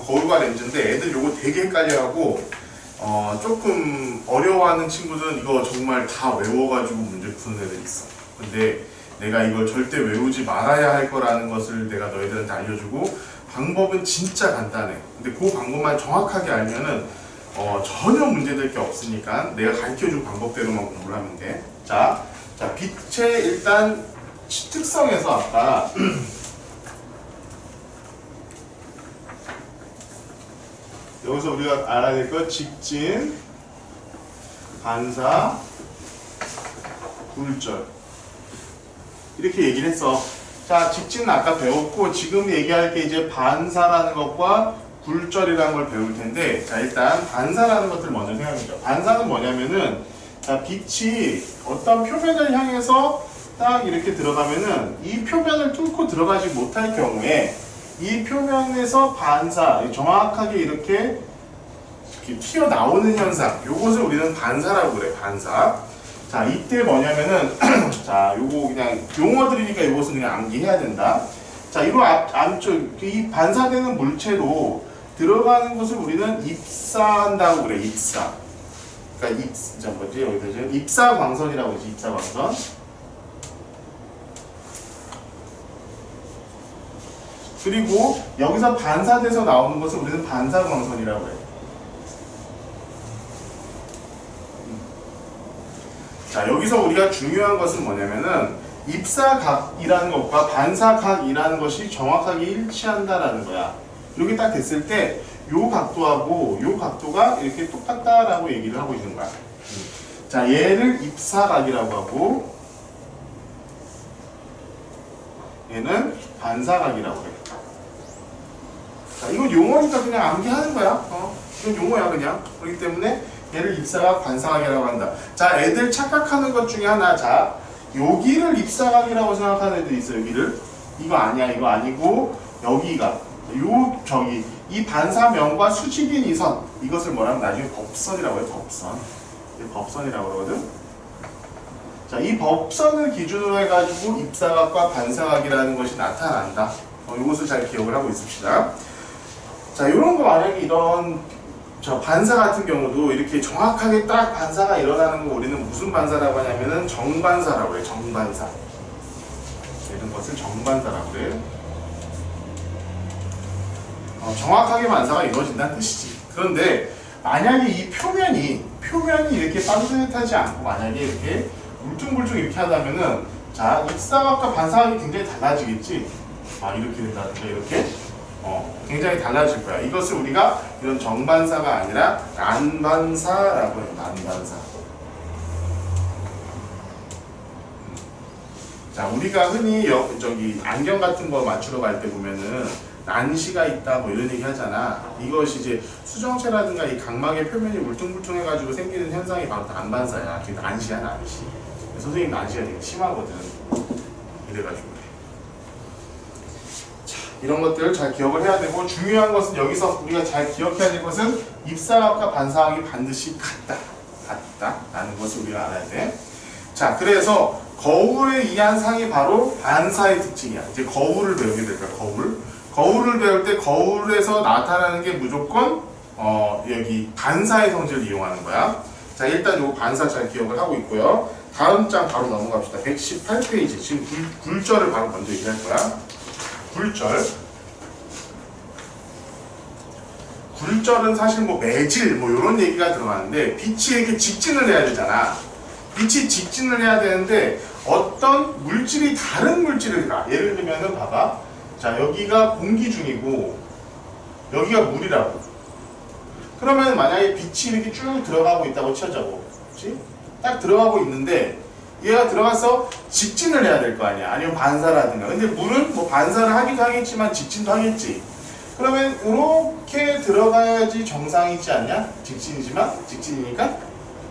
거울과 렌즈인데 애들 요거 되게 헷갈려하고 조금 어려워하는 친구들은 이거 정말 다 외워가지고 문제 푸는 애들 있어. 근데 내가 이걸 절대 외우지 말아야 할 거라는 것을 내가 너희들한테 알려주고 방법은 진짜 간단해. 근데 그 방법만 정확하게 알면은 전혀 문제될 게 없으니까 내가 가르쳐준 방법대로만 공부를 하면 돼. 자, 빛의 일단 특성에서 아까 여기서 우리가 알아야 될 것 직진, 반사, 굴절 이렇게 얘기를 했어. 자, 직진은 아까 배웠고 지금 얘기할 게 이제 반사라는 것과 굴절이라는 걸 배울 텐데, 자 일단 반사라는 것들을 먼저 생각해보죠. 반사는 뭐냐면은 자 빛이 어떤 표면을 향해서 딱 이렇게 들어가면은 이 표면을 뚫고 들어가지 못할 경우에 이 표면에서 반사, 정확하게 이렇게 튀어나오는 현상, 요것을 우리는 반사라고 그래. 반사. 자 이때 뭐냐면은 자 요거 그냥 용어들이니까 요것은 그냥 암기해야 된다. 자 이거 안쪽 이 반사되는 물체로 들어가는 것을 우리는 입사한다고 그래. 입사. 그러니까 뭐지 여기서 입사광선이라고 하지. 입사광선. 그리고 여기서 반사돼서 나오는 것을 우리는 반사광선이라고 해. 자 여기서 우리가 중요한 것은 뭐냐면은 입사각이라는 것과 반사각이라는 것이 정확하게 일치한다라는 거야. 이렇게 딱 됐을 때 요 각도하고 요 각도가 이렇게 똑같다라고 얘기를 하고 있는 거야. 자 얘를 입사각이라고 하고 얘는 반사각이라고 해. 자 이건 용어니까 그냥 암기하는 거야. 이건 용어야 그냥. 그렇기 때문에 얘를 입사각, 반사각이라고 한다. 자 애들 착각하는 것 중에 하나. 자 여기를 입사각이라고 생각하는 애들 있어. 여기를. 이거 아니야. 이거 아니고 여기가 이 반사면과 수직인 이 선, 이것을 뭐라면 나중에 법선이라고 해요. 법선. 법선이라고 그러거든. 자, 이 법선을 기준으로 해가지고 입사각과 반사각이라는 것이 나타난다. 이것을 잘 기억을 하고 있읍시다. 자, 이런 거 만약에 이런 반사 같은 경우도 이렇게 정확하게 딱 반사가 일어나는 거 우리는 무슨 반사라고 하냐면은 정반사라고 해요. 정반사. 이런 것을 정반사라고 해요. 정확하게 반사가 이루어진다는 뜻이지. 그런데 만약에 이 표면이 이렇게 반듯하지 않고 만약에 이렇게 울퉁불퉁 이렇게 하다면은 자 입사각과 반사각이 굉장히 달라지겠지. 이렇게 된다든가 이렇게 굉장히 달라질 거야. 이것을 우리가 이런 정반사가 아니라 난반사라고 해요. 난반사. 자 우리가 흔히 안경 같은 거 맞추러 갈 때 보면은 난시가 있다 뭐 이런 얘기 하잖아. 이것이 이제 수정체라든가 이 각막의 표면이 울퉁불퉁 해가지고 생기는 현상이 바로 난반사야. 그게 난시야. 난시. 선생님 난시가 되게 심하거든. 이래가지고 그래. 자, 이런 것들을 잘 기억을 해야 되고 중요한 것은 여기서 우리가 잘 기억해야 될 것은 입사각과 반사각이 반드시 같다 라는 것을 우리가 알아야 돼. 자 그래서 거울에 의한 상이 바로 반사의 특징이야. 이제 거울을 배우게 될 거야. 거울을 배울 때 거울에서 나타나는 게 무조건 여기 반사의 성질을 이용하는 거야. 자 일단 요 반사 잘 기억을 하고 있고요. 다음 장 바로 넘어갑시다. 118페이지. 지금 굴절을 바로 먼저 얘기할 거야. 굴절은 사실 뭐 매질 뭐 이런 얘기가 들어가는데 빛이 이렇게 직진을 해야 되잖아. 빛이 직진을 해야 되는데 어떤 물질이 다른 물질을 가. 예를 들면은 봐봐. 자 여기가 공기 중이고 여기가 물이라고. 그러면 만약에 빛이 이렇게 쭉 들어가고 있다고 쳐자고. 그렇지? 딱 들어가고 있는데 얘가 들어가서 직진을 해야 될 거 아니야. 아니면 반사라든가. 근데 물은 뭐 반사를 하기도 하겠지만 직진도 하겠지. 그러면 이렇게 들어가야지 정상이지 않냐? 직진이니까.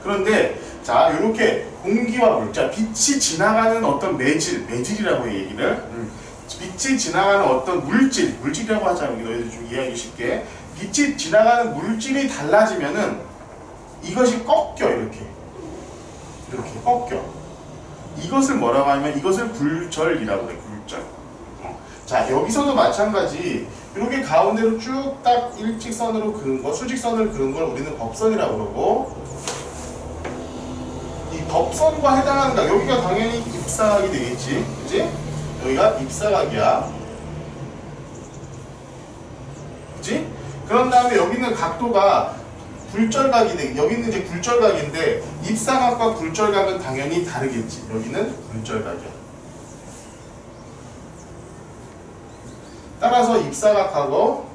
그런데 자 이렇게 공기와 물, 자 빛이 지나가는 어떤 매질이라고 해 얘기를. 빛이 지나가는 어떤 물질이라고 하자. 여기 너희들 좀 이해하기 쉽게. 빛이 지나가는 물질이 달라지면은 이것이 꺾여. 이렇게 꺾여. 이것을 뭐라고 하냐면 이것을 굴절이라고 해. 굴절. 자 여기서도 마찬가지 이렇게 가운데로 쭉 딱 일직선으로 그은 거, 수직선을 그은 걸 우리는 법선이라고 그러고, 이 법선과 해당하는 각, 여기가 당연히 입사각이 되겠지, 그치? 여기가 입사각이야, 그치? 그런 다음에 여기는 각도가 굴절각이 돼. 여기는 이제 굴절각인데 입사각과 굴절각은 당연히 다르겠지. 여기는 굴절각이야. 따라서 입사각하고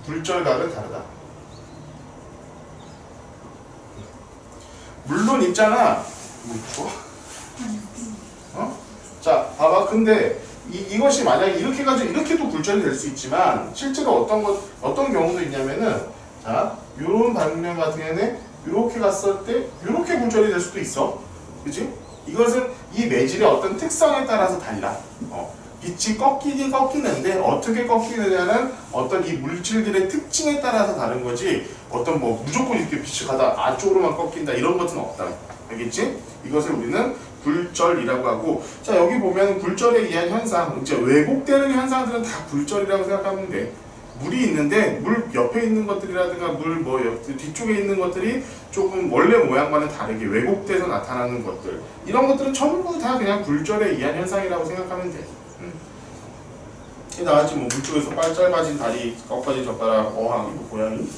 굴절각은 다르다. 물론 있잖아. 뭐 있죠? 자, 봐봐. 근데 이것이 만약에 이렇게 가지고 이렇게도 굴절이 될 수 있지만 실제로 어떤 경우도 있냐면은, 자, 요런 방면 같은 경우에는 이렇게 갔을 때 이렇게 굴절이 될 수도 있어. 그치? 이것은 이 매질의 어떤 특성에 따라서 달라. 빛이 꺾이긴 꺾이는데 어떻게 꺾이느냐는 어떤 이 물질들의 특징에 따라서 다른 거지, 어떤 뭐 무조건 이렇게 빛이 가다 안쪽으로만 꺾인다 이런 것은 없다. 알겠지? 이것을 우리는 굴절이라고 하고, 자, 여기 보면 굴절에 의한 현상, 이제 왜곡되는 현상들은 다 굴절이라고 생각하면 돼. 물이 있는데 물 옆에 있는 것들이라든가 물 뭐 뒤쪽에 있는 것들이 조금 원래 모양과는 다르게 왜곡돼서 나타나는 것들, 이런 것들은 전부 다 그냥 굴절에 의한 현상이라고 생각하면 돼. 나같이 뭐 물쪽에서 짧아진 다리, 꺾어진 젓가락, 어항, 고양이,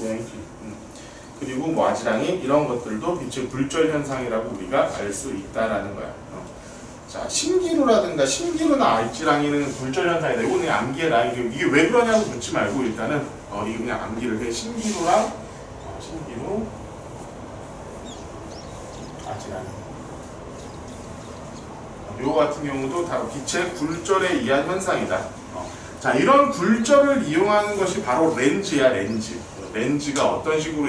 그리고 뭐 아지랑이, 이런 것들도 빛의 굴절 현상이라고 우리가 알 수 있다라는 거야. 자, 신기루라든가 신기루나 아지랑이는 굴절 현상이다. 이거 그냥 암기해라. 이게 왜 그러냐고 묻지 말고 일단은 이거 그냥 암기를 해. 신기루랑 신기루, 아지랑이. 요 같은 경우도 다 빛의 굴절에 의한 현상이다. 자, 이런 굴절을 이용하는 것이 바로 렌즈야, 렌즈. 렌즈가 어떤 식으로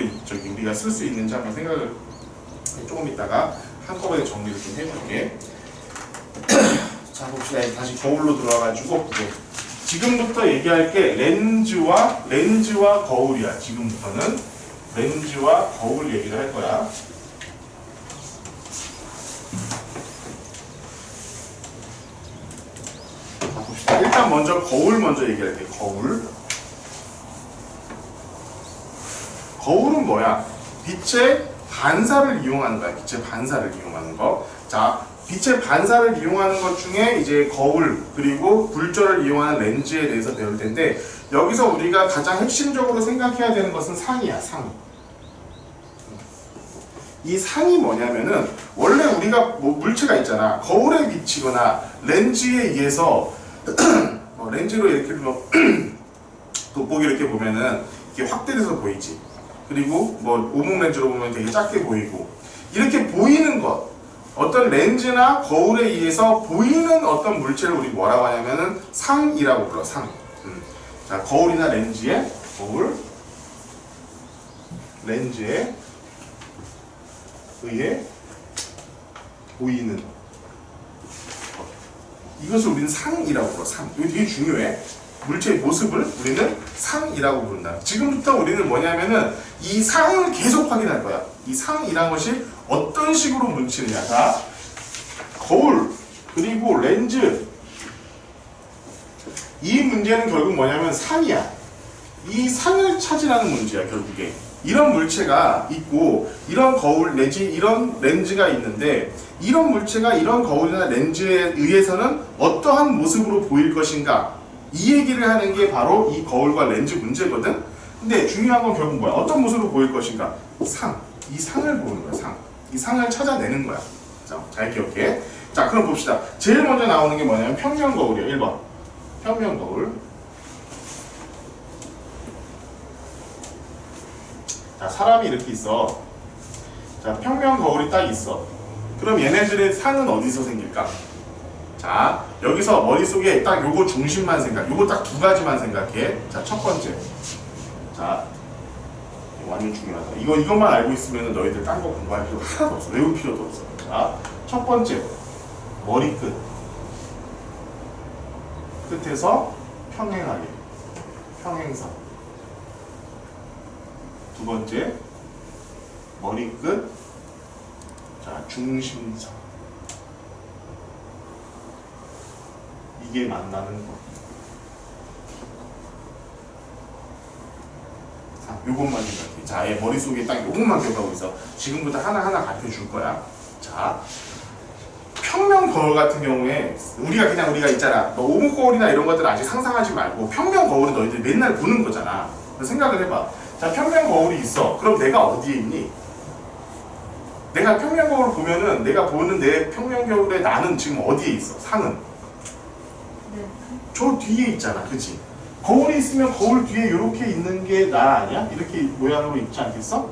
우리가 쓸 수 있는지 한번 생각을 조금 있다가 한꺼번에 정리를 좀 해볼게. 자, 봅시다. 다시 거울로 들어와가지고, 지금부터 얘기할 게 렌즈와 거울이야. 지금부터는 렌즈와 거울 얘기를 할 거야. 일단 먼저 거울 먼저 얘기할게. 거울은 뭐야? 빛의 반사를 이용하는 거야. 빛의 반사를 이용하는 거. 자, 빛의 반사를 이용하는 것 중에 이제 거울, 그리고 굴절을 이용하는 렌즈에 대해서 배울 텐데, 여기서 우리가 가장 핵심적으로 생각해야 되는 것은 상이야, 상. 이 상이 뭐냐면은, 원래 우리가 뭐 물체가 있잖아. 거울에 비치거나 렌즈에 의해서 렌즈로 이렇게 돋보기 이렇게 보면은 이게 확대돼서 보이지. 그리고 뭐 오목 렌즈로 보면 되게 작게 보이고, 이렇게 보이는 것, 어떤 렌즈나 거울에 의해서 보이는 어떤 물체를 우리 뭐라고 하냐면은 상이라고 불러. 상. 자, 거울이나 렌즈에 렌즈에 의해 보이는, 이것을 우리는 상이라고 불러. 상. 이거 되게 중요해. 물체의 모습을 우리는 상이라고 부른다. 지금부터 우리는 뭐냐면은 이 상을 계속 확인할 거야. 이 상이란 것이 어떤 식으로 뭉치느냐. 자, 거울 그리고 렌즈, 이 문제는 결국 뭐냐면 상이야. 이 상을 찾으라는 문제야. 결국에 이런 물체가 있고, 이런 거울 내지 이런 렌즈가 있는데, 이런 물체가 이런 거울이나 렌즈에 의해서는 어떠한 모습으로 보일 것인가, 이 얘기를 하는 게 바로 이 거울과 렌즈 문제거든. 근데 중요한 건 결국 뭐야? 어떤 모습으로 보일 것인가? 상. 이 상을 보는 거야. 상. 이 상을 찾아내는 거야. 자, 잘 기억해. 자, 그럼 봅시다. 제일 먼저 나오는 게 뭐냐면 평면 거울이야. 1번. 평면 거울. 자, 사람이 이렇게 있어. 자, 평면 거울이 딱 있어. 그럼 얘네들의 상은 어디서 생길까? 자, 여기서 머릿속에 딱 요거 중심만 요거 딱 두 가지만 생각해. 자, 첫 번째. 자, 이거 완전 중요하다. 이것만 알고 있으면 너희들 딴 거 공부할 필요 하나도 없어. 외울 필요도 없어. 자, 첫 번째. 머리끝. 끝에서 평행하게. 평행선. 두 번째. 머리끝. 자, 중심선. 이게 만나는 거. 요것만 생각해. 자, 얘 머릿속에 딱 요것만 기억하고 있어. 지금부터 하나하나 가르쳐 줄 거야. 자, 평면 거울 같은 경우에 우리가 있잖아. 뭐 오목 거울이나 이런 것들 아직 상상하지 말고 평면 거울은 너희들 맨날 보는 거잖아. 생각을 해봐. 자, 평면 거울이 있어. 그럼 내가 어디에 있니? 내가 평면 거울을 보면은 내가 보는 내 평면 거울에 나는 지금 어디에 있어? 상은? 네. 저 뒤에 있잖아. 그치? 거울이 있으면 거울 뒤에 이렇게 있는 게 나 아니야? 이렇게 모양으로 있지 않겠어?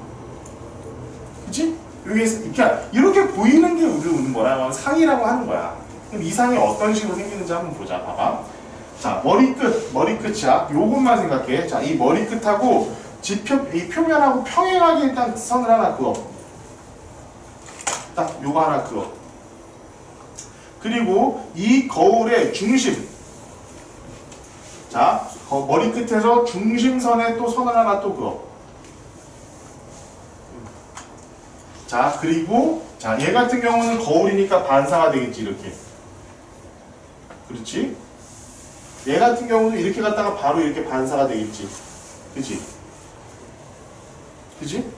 그치? 이렇게 보이는 게 우리는 뭐라고 상이라고 하는 거야. 그럼 이 상이 어떤 식으로 생기는지 한번 보자. 봐봐. 자, 머리끝이야. 요것만 생각해. 자, 이 머리끝하고 이 표면하고 평행하게 일단 선을 하나 그어. 딱 요거 하나 그어. 그리고 이 거울의 중심. 자, 머리끝에서 중심선에 또 선을 하나 또 그어. 자, 그리고 자, 얘 같은 경우는 거울이니까 반사가 되겠지, 이렇게. 그렇지? 얘 같은 경우도 이렇게 갔다가 바로 이렇게 반사가 되겠지. 그치? 그치?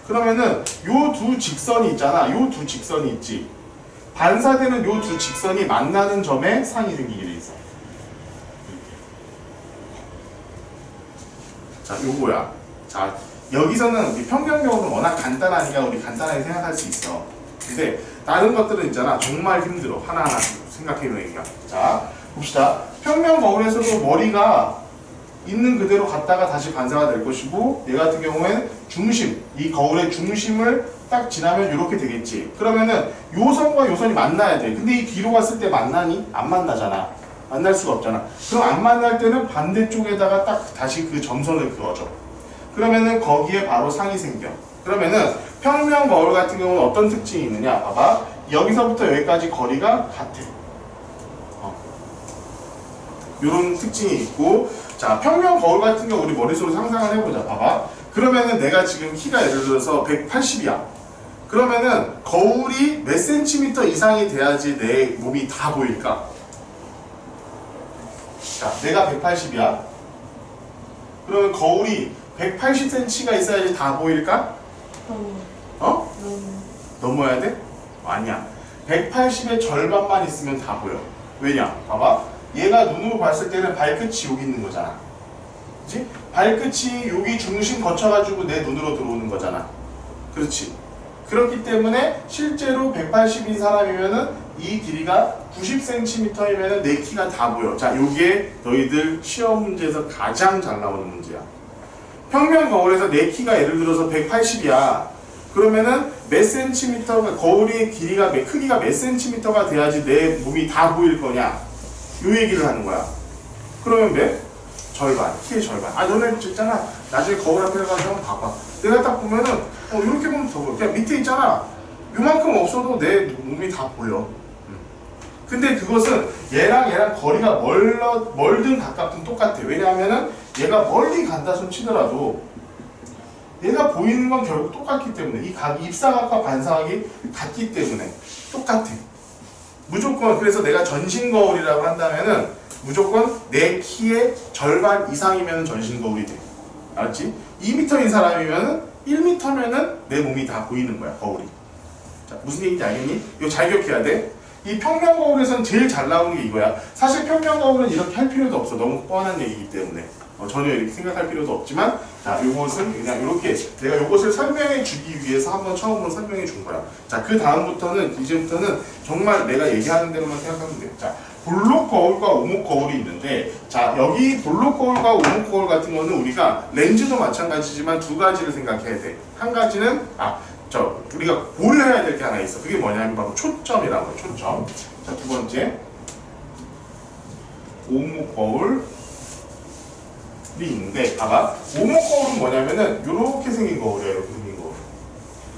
그러면은 요 두 직선이 있잖아. 요 두 직선이 있지. 반사되는 요 두 직선이 만나는 점에 상이 생기게 돼 있어. 자, 요거야. 자, 여기서는 우리 평면적으로 워낙 간단하니까 우리 간단하게 생각할 수 있어. 근데 다른 것들은 있잖아. 정말 힘들어. 하나하나 생각해보니까. 자, 봅시다. 평면 거울에서도 머리가 있는 그대로 갔다가 다시 반사가 될 것이고, 얘 같은 경우에는 중심, 이 거울의 중심을 딱 지나면 이렇게 되겠지. 그러면은 요 선과 요 선이 만나야 돼. 근데 이 뒤로 갔을 때 만나니? 안 만나잖아. 만날 수가 없잖아. 그럼 안 만날 때는 반대쪽에다가 딱 다시 그 점선을 그어줘. 그러면은 거기에 바로 상이 생겨. 그러면은 평면 거울 같은 경우는 어떤 특징이 있느냐? 봐봐. 여기서부터 여기까지 거리가 같아. 이런 특징이 있고, 자, 평면 거울 같은 경우 우리 머릿속으로 상상을 해보자. 봐봐. 그러면은 내가 지금 키가 예를 들어서 180이야. 그러면은 거울이 몇 센티미터 이상이 돼야지 내 몸이 다 보일까? 자, 내가 180이야. 그러면 거울이 180cm가 있어야지 다 보일까? 어? 넘어야 돼? 아니야. 180의 절반만 있으면 다 보여. 왜냐? 봐봐. 얘가 눈으로 봤을 때는 발끝이 여기 있는 거잖아. 그치? 발끝이 여기 중심 거쳐가지고 내 눈으로 들어오는 거잖아. 그렇지? 그렇기 때문에 실제로 180인 사람이면은 이 길이가 90cm이면은 내 키가 다 보여. 자, 요게 너희들 시험 문제에서 가장 잘 나오는 문제야. 평면 거울에서 내 키가 예를 들어서 180이야. 그러면은 몇 센티미터가, 거울의 크기가 몇 센티미터가 돼야지 내 몸이 다 보일 거냐? 요 얘기를 하는 거야. 그러면 몇? 절반, 키의 절반. 아, 너네 있잖아. 나중에 거울 앞에 가서 한번 봐봐. 내가 딱 보면은, 이렇게 보면 더 보여. 그냥 밑에 있잖아. 요만큼 없어도 내 몸이 다 보여. 근데 그것은 얘랑 거리가 멀든 가깝든 똑같아. 왜냐하면은 얘가 멀리 간다 손 치더라도 얘가 보이는 건 결국 똑같기 때문에, 이 입사각과 반사각이 같기 때문에 똑같아. 무조건. 그래서 내가 전신 거울이라고 한다면은 무조건 내 키의 절반 이상이면 전신 거울이 돼. 알았지? 2m인 사람이면은 1m면은 내 몸이 다 보이는 거야, 거울이. 자, 무슨 얘기인지 알겠니? 이거 잘 기억해야 돼. 이 평면 거울에서는 제일 잘 나오는 게 이거야. 사실 평면 거울은 이렇게 할 필요도 없어. 너무 뻔한 얘기이기 때문에. 전혀 이렇게 생각할 필요도 없지만, 자, 요것은 그냥 이렇게 내가 요것을 설명해 주기 위해서 한번 처음으로 설명해 준 거야. 자, 그 다음부터는, 이제부터는 정말 내가 얘기하는 대로만 생각하면 돼. 자, 볼록 거울과 오목 거울이 있는데, 자, 여기 볼록 거울과 오목 거울 같은 거는 우리가 렌즈도 마찬가지지만 두 가지를 생각해야 돼. 한 가지는, 우리가 고려해야 될 게 하나 있어. 그게 뭐냐면 바로 초점이라고 해, 초점. 자, 두 번째. 오목 거울. 있는데, 봐봐. 오목 거울은 뭐냐면은, 요렇게 생긴 거울이야, 이렇게 생긴 거울.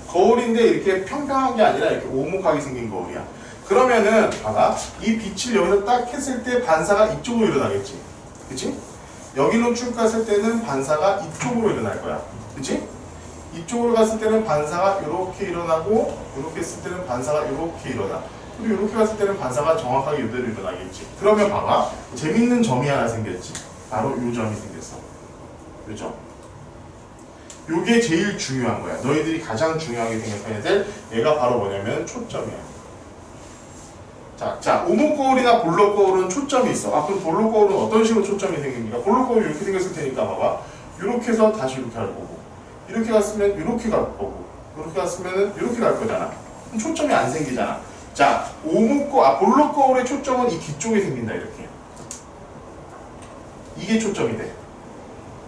거울인데, 이렇게 평평한 게 아니라, 이렇게 오목하게 생긴 거울이야. 그러면은, 봐봐. 이 빛을 여기서 딱 했을 때 반사가 이쪽으로 일어나겠지. 그치? 여기로 쭉 갔을 때는 반사가 이쪽으로 일어날 거야. 그치? 이쪽으로 갔을 때는 반사가 이렇게 일어나고, 이렇게 했을 때는 반사가 이렇게 일어나. 그리고 이렇게 갔을 때는 반사가 정확하게 이대로 일어나겠지. 그러면 봐봐. 재밌는 점이 하나 생겼지. 바로 요 점이 생겼어. 요 점. 요게 제일 중요한 거야. 너희들이 가장 중요하게 생각해야 될 얘가 바로 뭐냐면 초점이야. 자, 오목거울이나 볼록거울은 초점이 있어. 아, 그럼 볼록거울은 어떤 식으로 초점이 생깁니까? 볼록거울 이렇게 생겼을 테니까 봐봐. 이렇게 해서 다시 이렇게 갈 거고, 이렇게 갔으면 이렇게 갈 거고, 이렇게 갔으면 이렇게 갈 거잖아. 그럼 초점이 안 생기잖아. 자, 볼록거울의 초점은 이 뒤쪽에 생긴다, 이렇게. 이게 초점이 돼.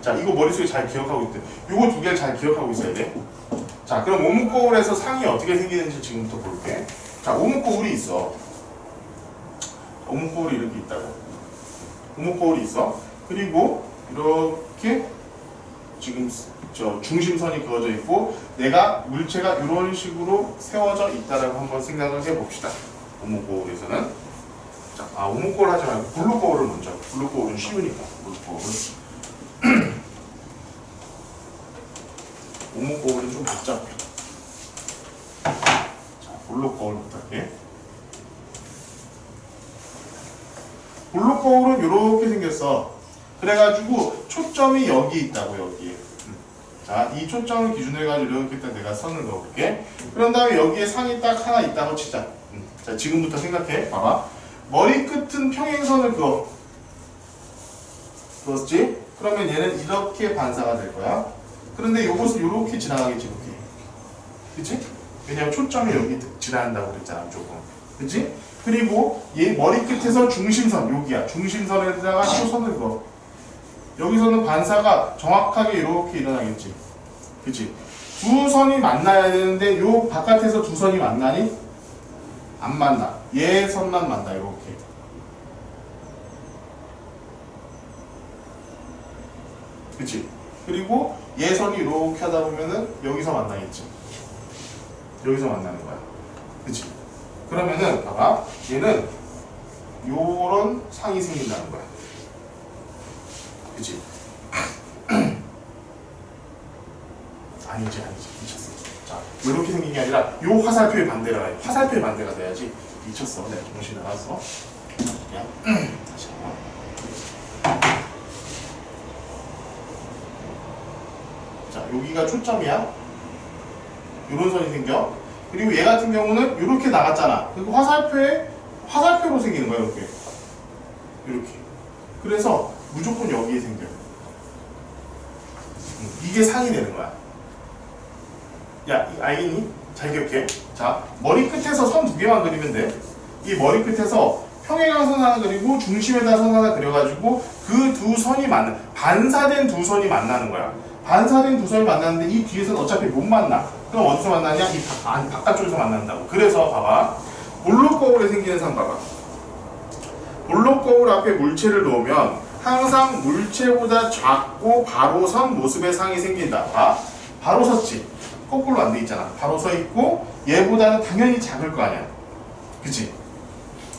자, 이거 머릿속에 잘 기억하고 있대. 요거 두 개를 잘 기억하고 있어야 돼. 자, 그럼 오목거울에서 상이 어떻게 생기는지 지금부터 볼게. 자, 오목거울이 있어. 오목거울이 이렇게 있다고. 오목거울이 있어. 그리고 이렇게 지금 저 중심선이 그어져 있고 내가 물체가 이런 식으로 세워져 있다라고 한번 생각을 해봅시다. 오목거울에서는. 자, 오목거울 하지 말고 볼록거울을 먼저. 볼록거울은 쉬우니까. 볼록거울은. 오목거울은 좀 복잡해. 자, 볼록거울부터 할게. 볼록거울은 이렇게 생겼어. 그래가지고 초점이 여기 있다고, 여기에. 자, 이 초점을 기준으로 해가지고 이렇게 딱 내가 선을 그어볼게. 그런 다음에 여기에 상이 딱 하나 있다고 치자. 자, 지금부터 생각해. 봐봐. 머리끝은 평행선을 그어. 그었지? 그러면 얘는 이렇게 반사가 될 거야. 그런데 이것은 이렇게 지나가겠지, 이렇게. 그치? 왜냐면 초점이 여기 지나간다고 그랬잖아, 조금. 그치? 그리고 얘 머리끝에서 중심선, 여기야. 중심선에다가 또 선을 그어. 여기서는 반사가 정확하게 이렇게 일어나겠지. 그치? 두 선이 만나야 되는데 요 바깥에서 두 선이 만나니? 안 만나. 얘 선만 만나, 이렇게. 그치? 그리고 얘 선이 이렇게 하다 보면은 여기서 만나겠지. 여기서 만나는 거야. 그치? 그러면은 봐봐. 얘는 요런 상이 생긴다는 거야. 그치? 아니지. 미쳤어. 자, 이렇게 생긴 게 아니라 요 화살표의 반대가 가야 돼. 화살표의 반대가 돼야지. 미쳤어. 내가 정신 나갔어. 그냥 다시 한번. 자, 여기가 초점이야. 요런 선이 생겨. 그리고 얘 같은 경우는 이렇게 나갔잖아. 그리고 화살표로 생기는 거야, 이렇게. 이렇게. 그래서 무조건 여기에 생겨. 이게 상이 되는 거야. 야, 알겠니? 잘 기억해. 자, 머리 끝에서 선 두 개만 그리면 돼. 이 머리 끝에서 평행한 선 하나 그리고 중심에다 선 하나 그려가지고 그 두 선이 반사된 두 선이 만나는 거야. 반사된 두 선이 만나는데 이 뒤에서는 어차피 못 만나. 그럼 어디서 만나냐? 이 바깥쪽에서 만난다고. 그래서 봐봐. 볼록거울에 생기는 상 봐봐. 볼록거울 앞에 물체를 놓으면 항상 물체보다 작고 바로 선 모습의 상이 생긴다. 봐. 바로 섰지. 거꾸로 안 돼 있잖아. 바로 서 있고 얘보다는 당연히 작을 거 아니야. 그치?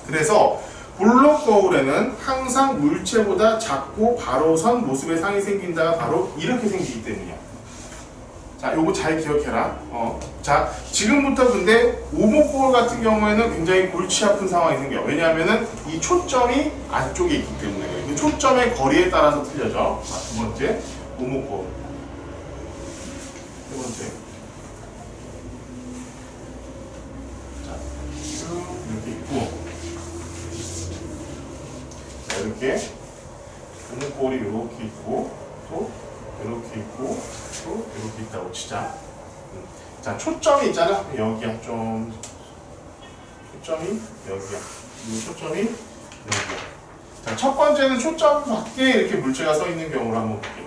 그래서 볼록거울에는 항상 물체보다 작고 바로 선 모습의 상이 생긴다가 바로 이렇게 생기기 때문이야. 자, 요거 잘 기억해라. 자, 지금부터 근데 오목거울 같은 경우에는 굉장히 골치 아픈 상황이 생겨. 왜냐하면은 이 초점이 안쪽에 있기 때문에. 그 초점의 거리에 따라서 틀려져. 자, 두 번째, 오목거울. 세 번째. 자, 쭉 이렇게 있고. 자, 이렇게. 오목거울이 이렇게 있고, 또 이렇게 있고, 또 이렇게 있다고 치자. 자, 초점이 있잖아. 여기야. 좀 초점이 여기야. 그리고 초점이 여기야. 자, 첫 번째는 초점 밖에 이렇게 물체가 서 있는 경우를 한번 볼게.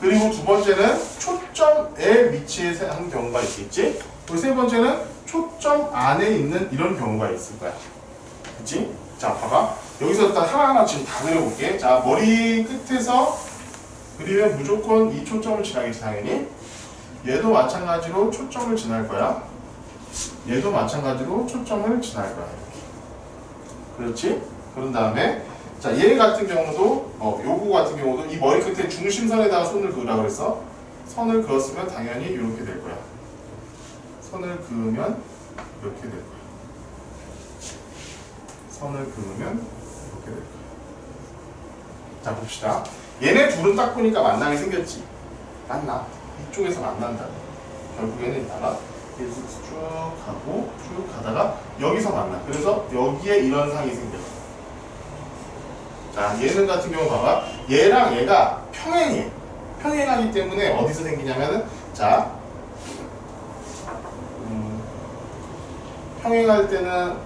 그리고 두 번째는 초점에 위치해 한 경우가 있겠지. 그리고 세 번째는 초점 안에 있는 이런 경우가 있을 거야. 그치? 자, 봐봐. 여기서 일단 하나하나 지금 다 그려볼게. 자, 머리 끝에서 그리면 무조건 이 초점을 지나겠지, 당연히. 얘도 마찬가지로 초점을 지날 거야. 얘도 마찬가지로 초점을 지날 거야. 그렇지? 그런 다음에 자, 얘 같은 경우도 요거 같은 경우도 이 머리 끝에 중심선에다가 손을 그으라고 그랬어. 선을 그었으면 당연히 이렇게 될 거야. 선을 그으면 이렇게 될 거야. 선을 그으면 이렇게 될 거야. 자, 봅시다. 얘네 둘은 딱 보니까 만나게 생겼지. 맞나? 이쪽에서 만난다. 결국에는 이따가 계속 쭉 가고 쭉 가다가 여기서 만나. 그래서 여기에 이런 상이 생겨. 자, 얘는 같은 경우 봐봐. 얘랑 얘가 평행해. 평행하기 때문에 어디서 생기냐면은 자, 평행할 때는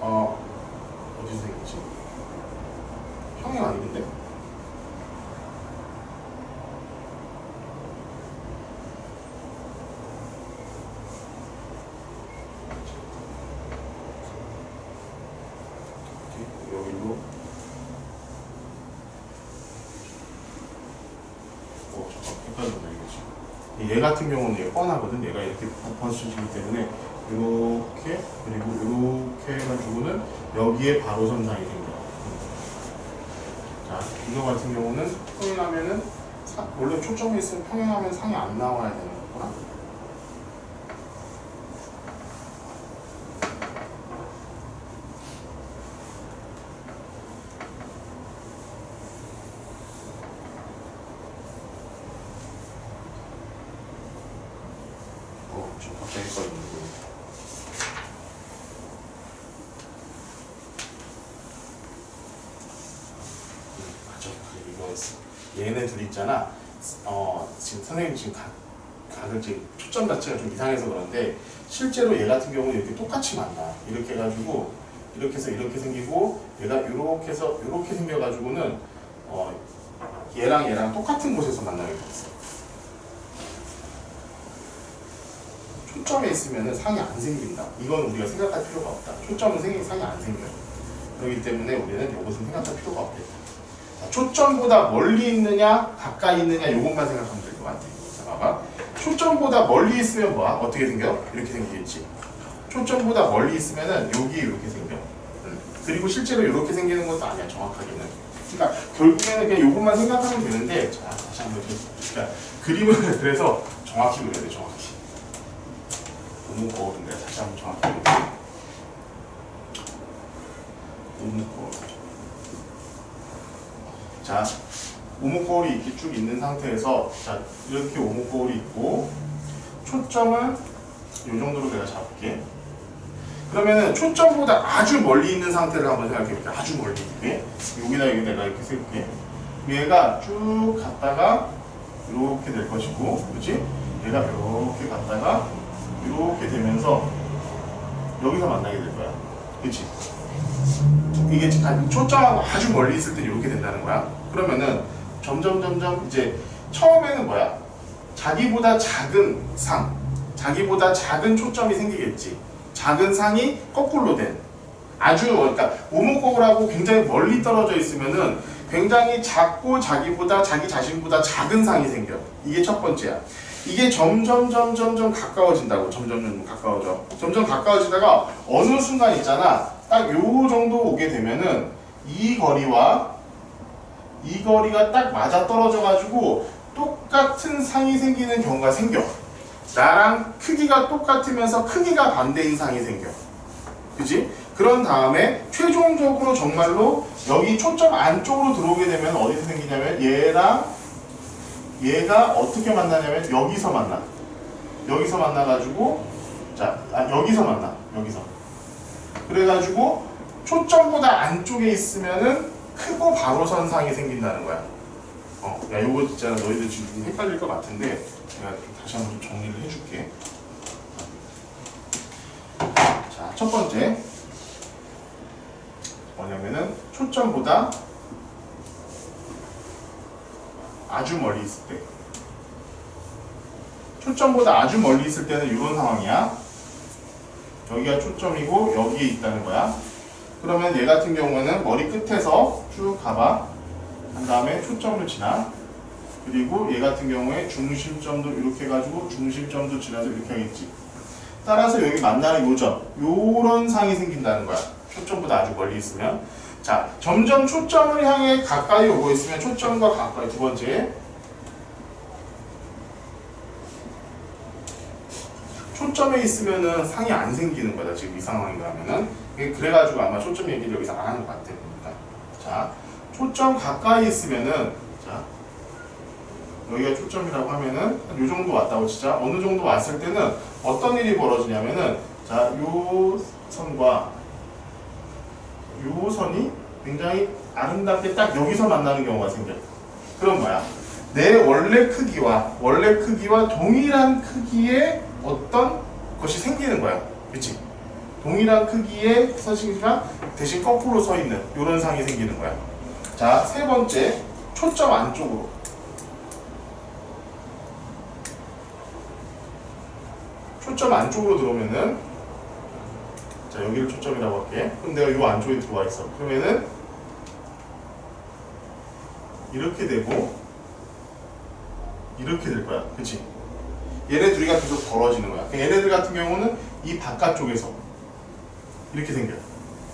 어디서 생기지? 평행 아니근데? 여기로 잠깐 헷갈린다 이거지. 얘 같은 경우는 얘가 뻔하거든. 얘가 이렇게 번수지기 때문에 이렇게 그리고 이렇게 해가지고는 여기에 바로 선상이 생겨. 자, 이거 같은 경우는 평행하면은 원래 초점이 있으면 평행하면 상이 안 나와야 되는 거구나. 좀 갑자기 써 있는 거. 맞아, 이거였어. 얘네 둘 있잖아. 지금 선생님 지금 각을 지금 초점 자체가 좀 이상해서 그런데 실제로 얘 같은 경우는 이렇게 똑같이 만나. 이렇게 해가지고 이렇게 해서 이렇게 생기고 얘가 이렇게 해서 이렇게 생겨가지고는 얘랑 똑같은 곳에서 만나게 됐어. 초점에 있으면 상이 안 생긴다. 이건 우리가 생각할 필요가 없다. 초점은 상이 안 생겨요. 그렇기 때문에 우리는 이것은 생각할 필요가 없겠다. 자, 초점보다 멀리 있느냐 가까이 있느냐 이것만 생각하면 될 것 같아. 자, 봐봐. 초점보다 멀리 있으면 뭐야? 어떻게 생겨? 이렇게 생기겠지. 초점보다 멀리 있으면은 여기 이렇게 생겨. 그리고 실제로 이렇게 생기는 것도 아니야. 정확하게는. 그러니까 결국에는 그냥 이것만 생각하면 되는데, 자 다시 한번 그러니까 그림을 그래서 정확히 그려야 돼. 정확히. 너무 거울인데 다시 한번 정확히 볼게요. 너무 거울. 자, 오목거울이 이렇게 쭉 있는 상태에서 자 이렇게 오목거울이 있고 초점을 이 정도로 내가 잡을게. 그러면은 초점보다 아주 멀리 있는 상태를 한번 생각해볼게. 아주 멀리 있게. 여기다 여기 내가 이렇게 세울게. 얘가 쭉 갔다가 이렇게 될 것이고, 그렇지? 얘가 이렇게 갔다가 이렇게 되면서 여기서 만나게 될 거야. 그치? 이게 초점하고 아주 멀리 있을 때 이렇게 된다는 거야. 그러면은 점점 이제 처음에는 뭐야? 자기보다 작은 상, 자기보다 작은 초점이 생기겠지. 작은 상이 거꾸로 된 아주 그러니까 오목거울하고 굉장히 멀리 떨어져 있으면은 굉장히 작고 자기 자신보다 작은 상이 생겨. 이게 첫 번째야. 이게 점점 가까워진다고. 점점 가까워져. 점점 가까워지다가 어느 순간 있잖아. 딱 요 정도 오게 되면은 이 거리와 이 거리가 딱 맞아 떨어져 가지고 똑같은 상이 생기는 경우가 생겨. 나랑 크기가 똑같으면서 크기가 반대인 상이 생겨. 그치? 그런 다음에 최종적으로 정말로 여기 초점 안쪽으로 들어오게 되면 어디서 생기냐면 얘랑 얘가 어떻게 만나냐면 여기서 만나. 여기서 만나가지고 자 여기서 만나. 여기서. 그래가지고 초점보다 안쪽에 있으면은 크고 바로 선 상이 생긴다는 거야. 야 이거 진짜 너희들 지금 헷갈릴 것 같은데 내가 다시 한번 좀 정리를 해줄게. 자, 첫 번째 뭐냐면은 초점보다 아주 멀리 있을 때. 초점보다 아주 멀리 있을 때는 이런 상황이야. 여기가 초점이고 여기에 있다는 거야. 그러면 얘 같은 경우에는 머리 끝에서 쭉 가봐. 한 다음에 초점을 지나. 그리고 얘 같은 경우에 중심점도 이렇게 해가지고 중심점도 지나서 이렇게 하겠지. 따라서 여기 만나는 요점, 요런 상이 생긴다는 거야. 초점보다 아주 멀리 있으면. 자, 점점 초점을 향해 가까이 오고 있으면 초점과 가까이. 두 번째. 초점에 있으면은 상이 안 생기는 거다. 지금 이 상황인가 하면은. 그래가지고 아마 초점 얘기를 여기서 안 하는 것 같아. 보니까. 자, 초점 가까이 있으면은, 자, 여기가 초점이라고 하면은 한 요 정도 왔다고 치자. 어느 정도 왔을 때는 어떤 일이 벌어지냐면은 자, 요 선과 요 선이 굉장히 아름답게 딱 여기서 만나는 경우가 생겨요. 그럼 뭐야? 내 원래 크기와 동일한 크기의 어떤 것이 생기는 거야. 그치? 동일한 크기의 서식이가 대신 거꾸로 서 있는 이런 상이 생기는 거야. 자, 세 번째, 초점 안쪽으로. 초점 안쪽으로 들어오면은, 자, 여기를 초점이라고 할게. 그럼 내가 요 안쪽에 들어와 있어. 그러면은 이렇게 되고 이렇게 될 거야. 그치? 얘네 둘이가 계속 벌어지는 거야. 얘네들 같은 경우는 이 바깥쪽에서 이렇게 생겨요.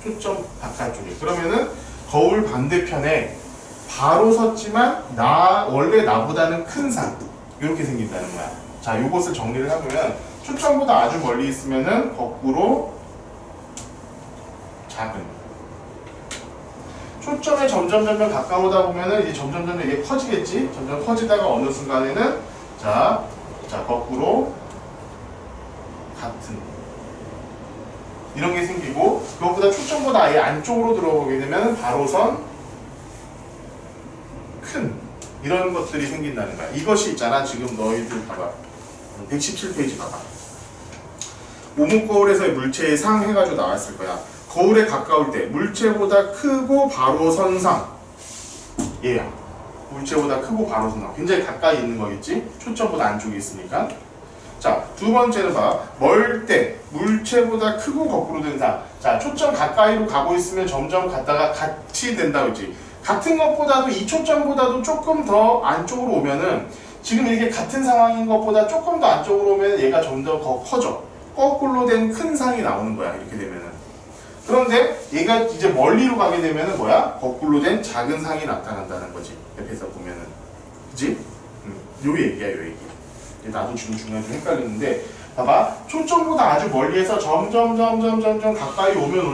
초점 바깥쪽에. 그러면은 거울 반대편에 바로 섰지만 원래 나보다는 큰 산 이렇게 생긴다는 거야. 자, 요것을 정리를 해보면 초점보다 아주 멀리 있으면은 거꾸로 작은, 초점에 점점 가까우다 보면은 이제 점점 이게 커지겠지. 점점 커지다가 어느 순간에는 자 거꾸로 같은 이런 게 생기고, 그것보다 초점보다 아예 안쪽으로 들어오게 되면 바로선 큰 이런 것들이 생긴다는 거야. 이것이 있잖아. 지금 너희들 봐봐. 117페이지 봐봐. 오목거울에서의 물체의 상 해가지고 나왔을 거야. 거울에 가까울 때 물체보다 크고 바로 선 상. 얘야. 물체보다 크고 바로 선 상. 굉장히 가까이 있는 거겠지? 초점보다 안쪽에 있으니까. 자, 두 번째는 봐. 멀 때 물체보다 크고 거꾸로 된 상. 자, 초점 가까이로 가고 있으면 점점 갔다가 같이 된다고 했지. 같은 것보다도 이 초점보다도 조금 더 안쪽으로 오면은 지금 이렇게 같은 상황인 것보다 조금 더 안쪽으로 오면 얘가 점점 더 커져. 거꾸로 된 큰 상이 나오는 거야. 이렇게 되면은. 그런데 얘가 이제 멀리로 가게 되면은 뭐야? 거꾸로 된 작은 상이 나타난다는 거지. 옆에서 보면은. 그치? 요 얘기야, 요 얘기. 나도 지금 중간에 좀 헷갈리는데, 봐봐. 초점보다 아주 멀리에서 점점 가까이 오면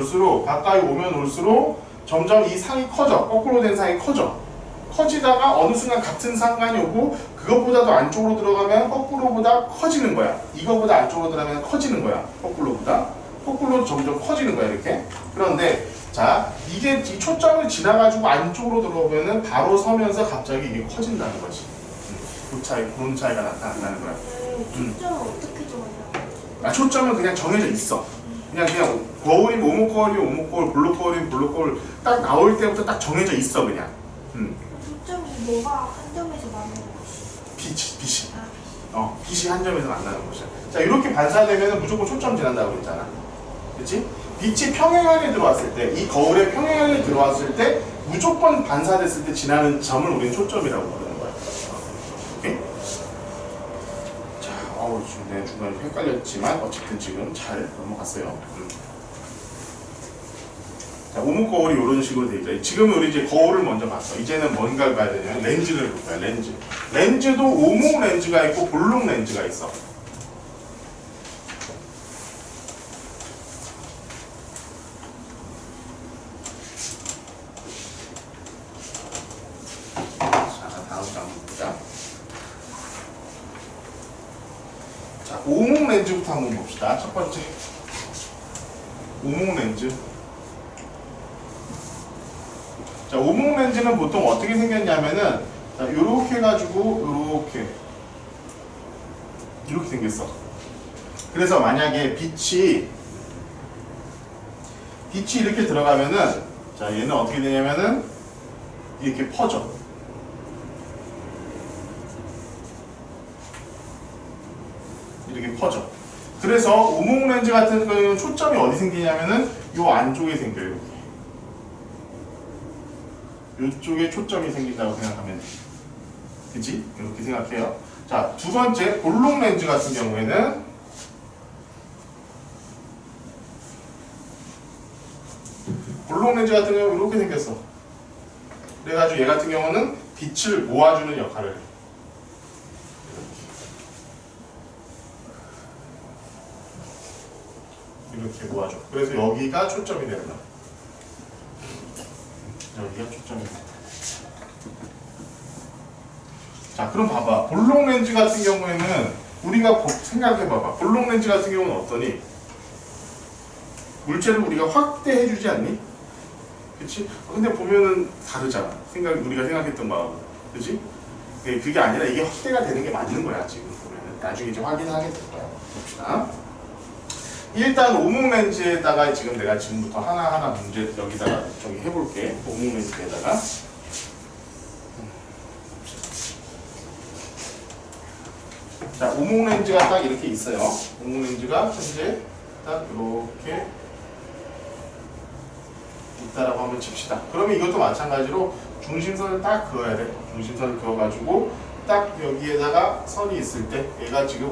올수록 점점 이 상이 커져. 거꾸로 된 상이 커져. 커지다가 어느 순간 같은 상관이 오고, 그것보다도 안쪽으로 들어가면 거꾸로보다 커지는 거야. 이거보다 안쪽으로 들어가면 커지는 거야. 거꾸로 점점 커지는 거야, 이렇게. 그런데 자, 이게 이 초점을 지나가지고 안쪽으로 들어오면은 바로 서면서 갑자기 이게 커진다는 거지. 그런 차이가 나타난다는 거야. 초점은 어떻게 정하냐? 초점은 그냥 정해져 있어. 그냥 거울이면 오목거울, 볼록거울이면 볼록거울 딱 나올 때부터 딱 정해져 있어, 그냥. 초점이 뭐가 한 점에서 만나는 것이? 빛이. 빛이 한 점에서 만나는 것이야. 자, 이렇게 반사되면 무조건 초점 지난다고 그랬잖아. 그치? 빛이 평행하게 들어왔을 때, 이 거울에 평행하게 들어왔을 때 무조건 반사됐을 때 지나는 점을 우리는 초점이라고 부르는 거야. 오케이? 자, 지금 내 중간에 헷갈렸지만 어쨌든 지금 잘 넘어갔어요. 자, 오목거울이 이런 식으로 돼 있죠. 지금은 우리 이제 거울을 먼저 봤어. 이제는 뭔가를 봐야 되냐면 렌즈를 볼 거야. 렌즈도 오목 렌즈가 있고 볼록 렌즈가 있어. 오목 렌즈부터 한번 봅시다. 첫 번째 오목 렌즈. 자, 오목 렌즈는 보통 어떻게 생겼냐면은 자, 요렇게 해가지고 이렇게 생겼어. 그래서 만약에 빛이 이렇게 들어가면은 자, 얘는 어떻게 되냐면은 이렇게 퍼져. 이렇게 퍼져. 그래서 오목 렌즈 같은 경우는 초점이 어디 생기냐면은 요 안쪽에 생겨요. 이쪽에 초점이 생긴다고 생각하면 돼. 그치? 이렇게 생각해요. 자, 두 번째 볼록 렌즈 같은 경우에는 이렇게 생겼어. 그래가지고 얘 같은 경우는 빛을 모아주는 역할을 해. 이렇게 모아줘. 그래서 여기가 초점이 되는 거야. 여기가 초점이 되는 거야. 자, 그럼 봐봐. 볼록 렌즈 같은 경우에는 우리가 생각해봐봐. 볼록 렌즈 같은 경우는 어떠니? 물체를 우리가 확대해주지 않니? 그치? 근데 보면은 다르잖아. 우리가 생각했던 거하고. 그치? 그게 아니라 이게 확대가 되는 게 맞는 거야, 지금 보면은. 나중에 이제 확인하게 될 거야. 봅시다. 일단 오목 렌즈에다가 지금 내가 지금부터 하나하나 문제 여기다가 저기 해볼게. 오목 렌즈에다가. 자, 오목 렌즈가 딱 이렇게 있어요. 오목 렌즈가 현재 딱 이렇게 있다라고 한번 칩시다. 그러면 이것도 마찬가지로 중심선을 딱 그어야 돼. 중심선을 그어가지고 딱 여기에다가 선이 있을 때 얘가 지금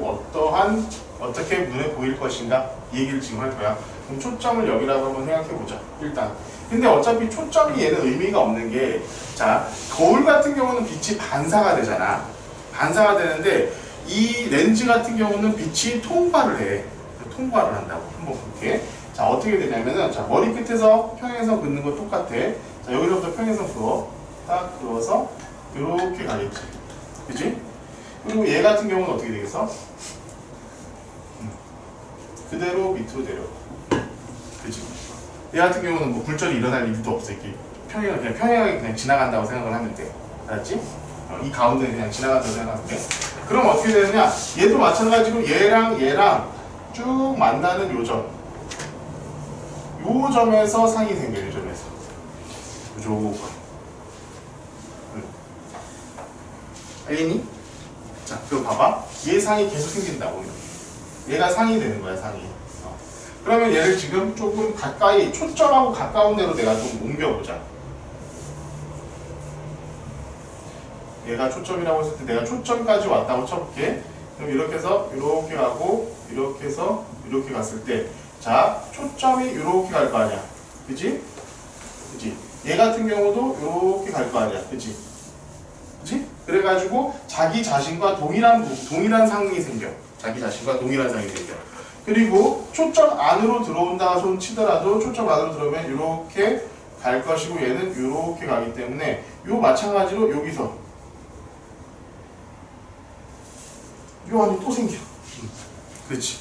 어떻게 눈에 보일 것인가 이 얘기를 지금 할 거야. 그럼 초점을 여기라고 한번 생각해보자. 일단. 근데 어차피 초점이 얘는 의미가 없는 게, 자, 거울 같은 경우는 빛이 반사가 되잖아. 반사가 되는데 이 렌즈 같은 경우는 빛이 통과를 해. 통과를 한다고. 한번 볼게. 자, 어떻게 되냐면은, 자, 머리 끝에서 평행선 긋는 거 똑같아. 자, 여기서부터 평행선 그어. 딱 그어서 이렇게 가겠지. 그치? 그리고 얘 같은 경우는 어떻게 되겠어? 그대로 밑으로 내려. 그치? 얘 같은 경우는 뭐 굴절이 일어날 일도 없어. 이렇게 평행하게 그냥 지나간다고 생각을 하면 돼. 알았지? 이 가운데 그냥 지나간다고 생각하면 돼. 그럼 어떻게 되느냐? 얘도 마찬가지로 얘랑 쭉 만나는 요 점에서 상이 생겨. 요 점에서. 요거. 알겠니? 자, 그럼 봐봐. 얘 상이 계속 생긴다고. 얘가 상이 되는 거야, 상이. 그러면 얘를 지금 조금 가까이, 초점하고 가까운 데로 내가 좀 옮겨보자. 얘가 초점이라고 했을 때 내가 초점까지 왔다고 쳐볼게. 그럼 이렇게 해서 이렇게 가고, 이렇게 해서 이렇게 갔을 때, 자, 초점이 이렇게 갈 거 아니야. 그치? 그치? 얘 같은 경우도 이렇게 갈 거 아니야. 그치? 그치? 그래가지고 자기 자신과 동일한 상이 생겨. 자기 자신과 동일한 상이 생겨. 그리고 초점 안으로 들어온다 손 치더라도 초점 안으로 들어오면 이렇게 갈 것이고 얘는 이렇게 가기 때문에 요 마찬가지로 여기서 요 안이 또 생겨. 그렇지.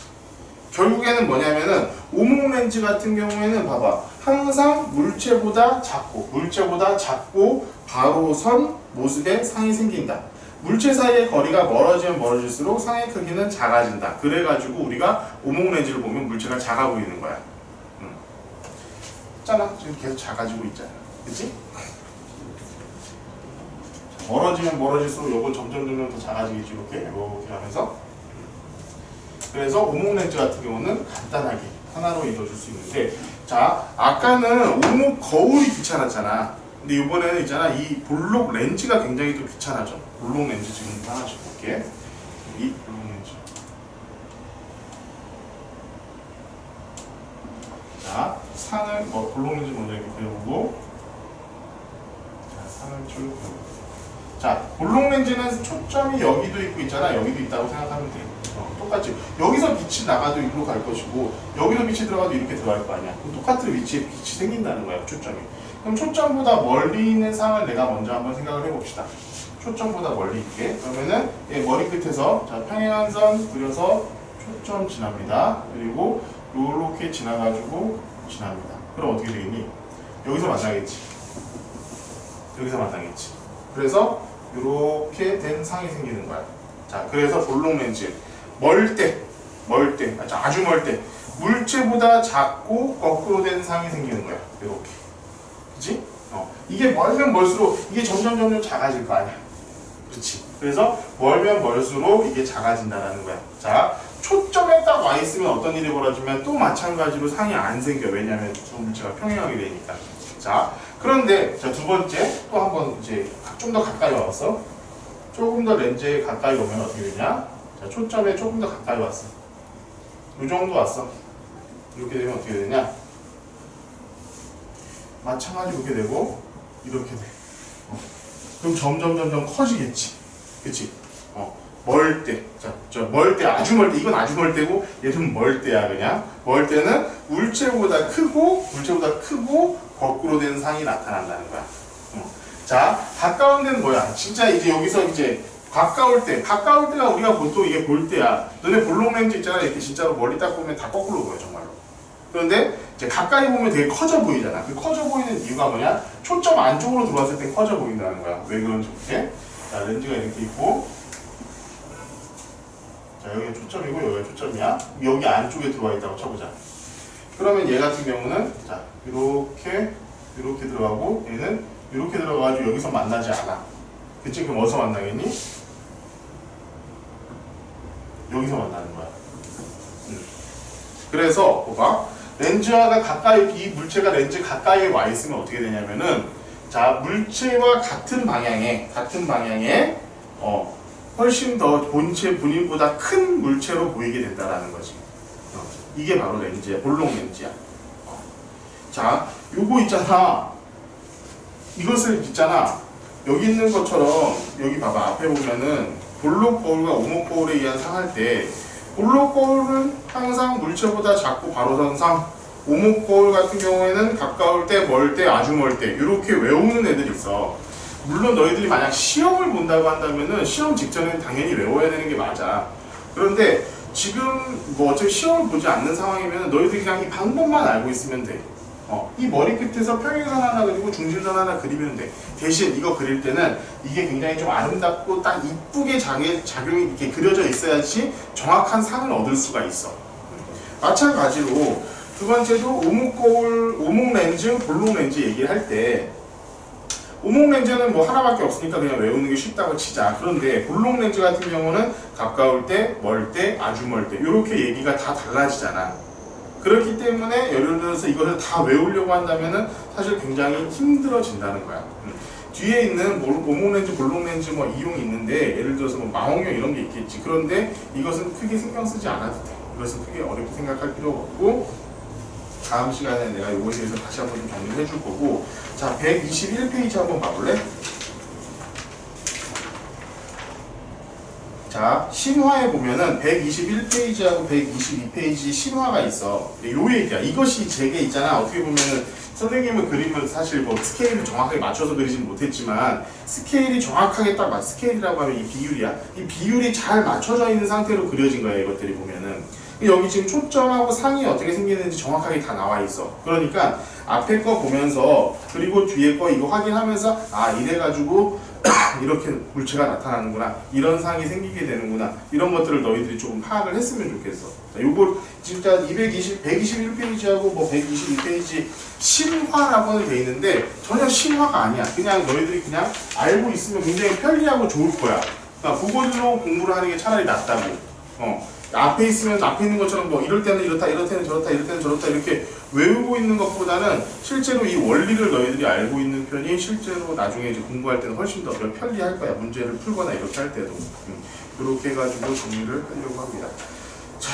결국에는 뭐냐면은 오목 렌즈 같은 경우에는 봐봐. 항상 물체보다 작고 바로 선 모습에 상이 생긴다. 물체 사이의 거리가 멀어지면 멀어질수록 상의 크기는 작아진다. 그래가지고 우리가 오목 렌즈를 보면 물체가 작아 보이는 거야. 있잖아. 지금 계속 작아지고 있잖아. 그치? 멀어지면 멀어질수록 요건 점점 더 작아지겠지. 이렇게 하면서. 그래서 오목 렌즈 같은 경우는 간단하게 하나로 이루어질 수 있는데, 자, 아까는 오목 거울이 귀찮았잖아. 근데 이번에는 있잖아, 이 볼록 렌즈가 굉장히 또 귀찮아져. 볼록 렌즈 지금 하나씩 볼게. 이 볼록 렌즈. 자, 상을 볼록 렌즈 먼저 이렇게 그려보고, 자, 상을 쭉 그려보고. 자, 볼록 렌즈는 초점이 여기도 있고 있잖아. 여기도 있다고 생각하면 돼. 똑같지. 여기서 빛이 나가도 이리로 갈 것이고 여기서 빛이 들어가도 이렇게 들어갈 거 아니야. 그럼 똑같은 위치에 빛이 생긴다는 거야. 초점이. 그럼 초점보다 멀리 있는 상을 내가 먼저 한번 생각을 해봅시다. 초점보다 멀리 있게. 그러면은 얘 머리 끝에서 자, 평행한 선 그려서 초점 지납니다. 그리고 요렇게 지나가지고 지납니다. 그럼 어떻게 되겠니? 여기서 만나겠지. 여기서 만나겠지. 그래서 요렇게 된 상이 생기는 거야. 자, 그래서 볼록 렌즈 아주 멀 때 물체보다 작고 거꾸로 된 상이 생기는 거야. 이렇게. 그치? 이게 멀면 멀수록 이게 점점 작아질 거 아니야. 그렇지. 그래서 멀면 멀수록 이게 작아진다는 거야. 자, 초점에 딱 와 있으면 어떤 일이 벌어지면 또 마찬가지로 상이 안 생겨. 왜냐면 두 물체가 평행하게 되니까. 자, 그런데 자, 두 번째 또 한번 이제 좀 더 가까이 왔어. 조금 더 렌즈에 가까이 오면 어떻게 되냐? 자, 초점에 조금 더 가까이 왔어. 이 정도 왔어. 이렇게 되면 어떻게 되냐? 마찬가지로 이렇게 되고 이렇게 돼. 그럼 점점 커지겠지. 그치? 멀 때. 자, 멀 때, 아주 멀 때. 이건 아주 멀 때고 얘는 멀 때야 그냥. 멀 때는 물체보다 크고 거꾸로 된 상이 나타난다는 거야. 자, 가까운 데는 뭐야? 진짜 이제 여기서 이제 가까울 때가 우리가 보통 이게 볼 때야. 너네 볼록 렌즈 있잖아. 이렇게 진짜로 멀리 딱 보면 다 거꾸로 보여 정말로. 그런데 이제 가까이 보면 되게 커져 보이잖아. 그 커져 보이는 이유가 뭐냐? 초점 안쪽으로 들어왔을 때 커져 보인다는 거야. 왜 그런지 볼게. 자, 렌즈가 이렇게 있고, 자, 여기가 초점이고 여기가 초점이야. 여기 안쪽에 들어와 있다고 쳐보자. 그러면 얘 같은 경우는 자, 이렇게 들어가고 얘는 이렇게 들어가가지고 여기서 만나지 않아. 그치? 그럼 어디서 만나겠니? 여기서 만나는 거야. 그래서 봐봐. 렌즈와가 가까이, 이 물체가 렌즈 가까이에 와 있으면 어떻게 되냐면은, 자, 물체와 같은 방향에 훨씬 더 본체 분인보다 큰 물체로 보이게 된다라는 거지. 이게 바로 렌즈야. 볼록 렌즈야. 자, 요거 있잖아. 이것을 있잖아. 여기 있는 것처럼 여기 봐봐. 앞에 보면은 볼록 거울과 오목 거울에 의한 상할 때 볼록 거울은 항상 물체보다 작고 바로선상, 오목 거울 같은 경우에는 가까울 때, 멀 때, 아주 멀 때 이렇게 외우는 애들이 있어. 물론 너희들이 만약 시험을 본다고 한다면은 시험 직전에는 당연히 외워야 되는 게 맞아. 그런데 지금 뭐 어차피 시험을 보지 않는 상황이면 너희들이 그냥 이 방법만 알고 있으면 돼. 이 머리 끝에서 평행선 하나 그리고 중심선 하나 그리면 돼. 대신 이거 그릴 때는 이게 굉장히 좀 아름답고 딱 이쁘게 작용이 이렇게 그려져 있어야지 정확한 상을 얻을 수가 있어. 마찬가지로 두 번째도 오목 거울, 오목 렌즈, 볼록 렌즈 얘기를 할 때 오목 렌즈는 뭐 하나밖에 없으니까 그냥 외우는 게 쉽다고 치자. 그런데 볼록 렌즈 같은 경우는 가까울 때, 멀 때, 아주 멀 때 이렇게 얘기가 다 달라지잖아. 그렇기 때문에 예를 들어서 이것을 다 외우려고 한다면은 사실 굉장히 힘들어진다는 거야. 뒤에 있는 오목 렌즈, 볼록 렌즈 뭐 이용이 있는데 예를 들어서 뭐 망원경 이런 게 있겠지. 그런데 이것은 크게 신경 쓰지 않아도 돼. 이것은 크게 어렵게 생각할 필요가 없고, 다음 시간에 내가 이거에 대해서 다시 한번 좀 정리를 해줄 거고. 자, 121페이지 한번 봐볼래? 자, 심화에 보면은 121페이지하고 122페이지 심화가 있어. 요 얘기야. 이것이 제게 있잖아. 어떻게 보면은 선생님은 그림을 사실 뭐 스케일을 정확하게 맞춰서 그리진 못했지만 스케일이 정확하게 딱 스케일이라고 하면 이 비율이야. 이 비율이 잘 맞춰져 있는 상태로 그려진 거야. 이것들이 보면은. 여기 지금 초점하고 상이 어떻게 생기는지 정확하게 다 나와 있어. 그러니까 앞에 거 보면서 그리고 뒤에 거 이거 확인하면서 아, 이래가지고 이렇게 물체가 나타나는구나, 이런 상이 생기게 되는구나, 이런 것들을 너희들이 조금 파악을 했으면 좋겠어. 자, 요걸 진짜 121페이지하고 뭐 122페이지 심화라고는 돼 있는데 전혀 심화가 아니야. 그냥 너희들이 그냥 알고 있으면 굉장히 편리하고 좋을 거야. 그러니까 그걸로 공부를 하는 게 차라리 낫다고. 앞에 있으면 앞에 있는 것처럼 뭐 이럴 때는 이렇다, 이럴 때는 저렇다, 이럴 때는 저렇다 이렇게 외우고 있는 것보다는 실제로 이 원리를 너희들이 알고 있는 편이 실제로 나중에 이제 공부할 때는 훨씬 더 편리할 거야. 문제를 풀거나 이렇게 할 때도. 그렇게 해가지고 정리를 하려고 합니다. 자,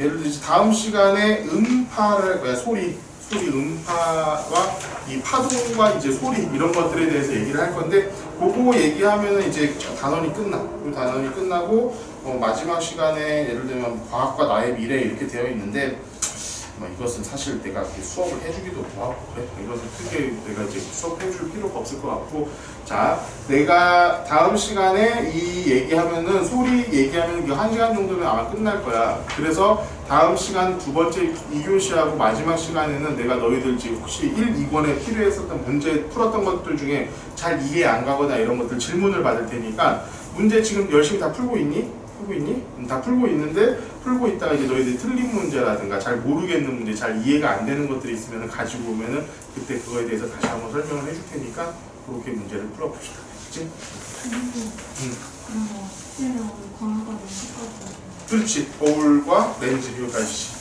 예를 들어 다음 시간에 음파를 할 거야. 소리 음파와 이 파동과 이제 소리 이런 것들에 대해서 얘기를 할 건데, 그거 얘기하면은 이제 단원이 끝나. 그 단원이 끝나고 마지막 시간에 예를 들면 과학과 나의 미래 이렇게 되어 있는데, 이것은 사실 내가 수업을 해주기도 하고 그래. 이것은 크게 내가 이제 수업해줄 필요가 없을 것 같고, 자, 내가 다음 시간에 이 얘기하면은 소리 얘기하면 이거 1시간 정도면 아마 끝날 거야. 그래서 다음 시간 두 번째 2교시하고 마지막 시간에는 내가 너희들 지금 혹시 1, 2권에 필요했었던 문제 풀었던 것들 중에 잘 이해 안 가거나 이런 것들 질문을 받을 테니까 문제 지금 열심히 다 풀고 있니? 다 풀고 있는데, 풀고 있다가 이제 너희들이 틀린 문제라든가 잘 모르겠는 문제, 잘 이해가 안 되는 것들이 있으면 가지고 오면은 그때 그거에 대해서 다시 한번 설명을 해줄 테니까 그렇게 문제를 풀어봅시다. 그치? 그렇지. 거울과 렌즈 비율까지.